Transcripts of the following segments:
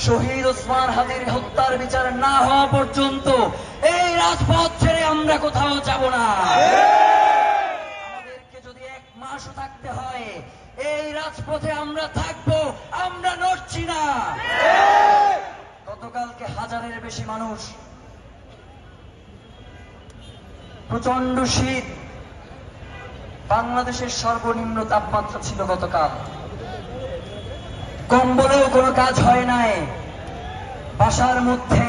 শহীদ ওসমান হাদির হত্যার বিচার না হওয়া পর্যন্ত এই রাজপথ ছেড়ে আমরা কোথাও যাব না। আমাদেরকে যদি 1 মাসও থাকতে হয় এই রাজপথে আমরা থাকবো, আমরা নড়ছি না। গতকালকে 1000-এর বেশি মানুষ, প্রচন্ড শীত, বাংলাদেশের সর্বনিম্ন তাপমাত্রা ছিল গতকাল। কম্বলেও কোনো কাজ হয় নাই, বাসার মধ্যে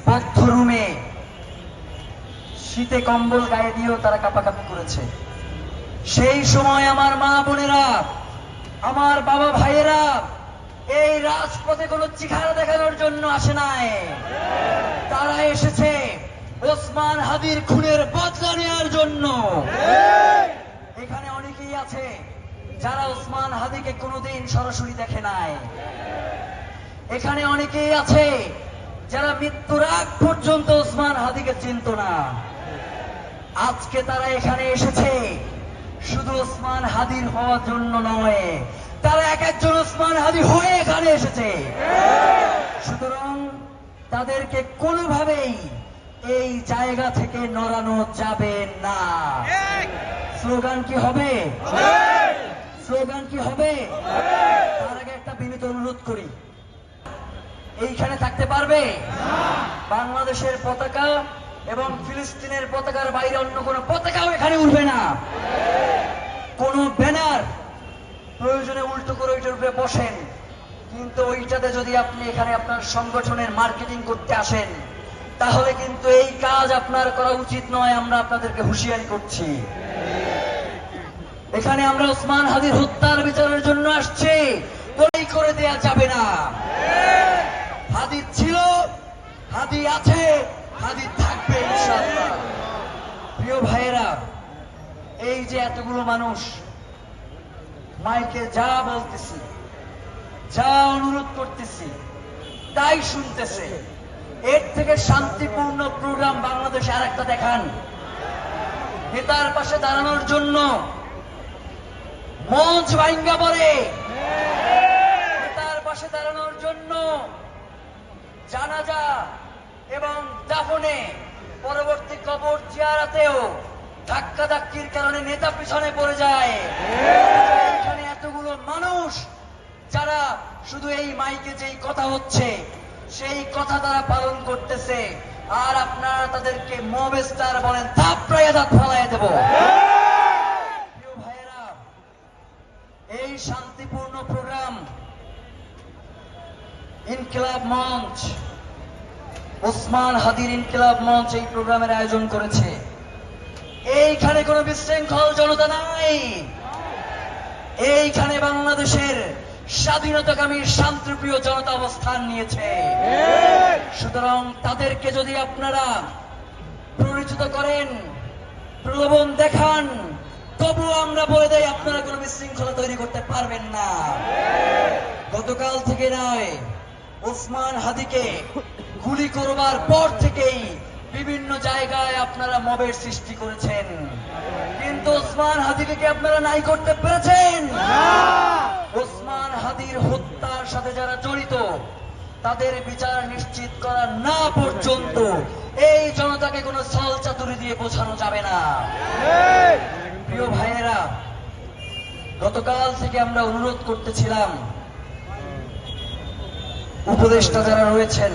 বদ্ধ রুমে শীতে কম্বল গায়ে দিয়েও তারা কাঁপাকাঁপি করেছে। সেই সময় আমার মা বোনেরা, আমার বাবা ভাইয়েরা এই রাজপথে কোনো চেহারা দেখানোর জন্য আসে নাই, তারা এসেছে ওসমান হাদির খুনের বদলা নেওয়ার জন্য। এখানে অনেকেই আছে যারা ওসমান হাদিকে কোনোদিন সরাসরি দেখে নাই। এখানে অনেকেই আছে যারা মৃত্যুর আগ পর্যন্ত ওসমান হাদিকে চিনত না। আজকে তারা এখানে এসেছে শুধু ওসমান হাদির হওয়ার জন্য নয়, তারা এক একজন ওসমান হাদি হয়ে এখানে এসেছে। সুতরাং তাদেরকে কোনোভাবেই এই জায়গা থেকে নড়ানো যাবে না। স্লোগান কি হবে? স্লোগান কি হবে? তার আগে একটা বিনীত অনুরোধ করি, এইখানে থাকতে পারবে? বাংলাদেশের পতাকা এবং ফিলিস্তিনের পতাকার বাইরে অন্য কোনো পতাকাও এখানে উঠবে না। কোন ব্যানার প্রয়োজনে উল্টো করে ওইটার উপরে বসেন, কিন্তু ওইটাতে যদি আপনি এখানে আপনার সংগঠনের মার্কেটিং করতে আসেন তাহলে কিন্তু এই কাজ আপনার করা উচিত নয়। আমরা আপনাদেরকে হুঁশিয়ারি করছি। এখানে আমরা ওসমান হাদির হত্যার বিচারের জন্য আসছি, বই করে দেয়া যাবে না। হাদি ছিল, হাদি আছে, হাদি থাকবে ইনশাআল্লাহ। প্রিয় ভাইয়েরা, এই যে এতগুলো মানুষ মাইকে যা বলতেছি, যা অনুরোধ করতেছি তাই শুনতেছে, এর থেকে শান্তিপূর্ণ প্রোগ্রাম বাংলাদেশে আরেকটা দেখান। নেতার পাশে দাঁড়ানোর জন্য মঞ্চ ভাঙ্গা পড়ে, নেতার পাশে দাঁড়ানোর জন্য জানাজা এবং দাফনে পরবর্তী কবর জিয়ারাতেও ধাক্কাধাক্কির কারণে নেতা পিছনে পড়ে যায়। এখানে এতগুলো মানুষ যারা শুধু এই মাইকে যেই কথা হচ্ছে সেই কথা তারা পালন করতেছে, আর আপনারা তাদেরকে মব স্টার বলেন, থাপড়াইয়া দাঁত ফালাইয়া দেব। প্রিয় ভাইয়েরা, এই শান্তিপূর্ণ প্রোগ্রাম ইনকিলাব মঞ্চ, ওসমান হাদির ইনকিলাব মঞ্চ এই প্রোগ্রামের আয়োজন করেছে। এইখানে কোনো বিশৃঙ্খল জনতা নাই, এইখানে বাংলাদেশের স্বাধীনতাকামী শান্তিপ্রিয় জনতা অবস্থান নিয়েছে। সুতরাং তাদেরকে যদি আপনারা পরিচিত করেন, প্রলোভন দেখান, তবু আমরা বলে দেই আপনারা কোনো বিশৃঙ্খলা তৈরি করতে পারবেন না। গতকাল থেকে নয়, ওসমান হাদিকে গুলি করবার পর থেকেই বিভিন্ন জায়গায় আপনারা মবের সৃষ্টি করেছেন, কিন্তু ওসমান হাদিকে কি আপনারা নাই করতে পেরেছেন? ওসমান হাদির হত্যার সাথে যারা জড়িত তাদের বিচার নিশ্চিত করা না পর্যন্ত এই জনতাকে কোনো ছল চাতুরি দিয়ে বোঝানো যাবে না। প্রিয় ভাইয়েরা, গতকাল থেকে আমরা অনুরোধ করতেছিলাম উপদেষ্টা যারা রয়েছেন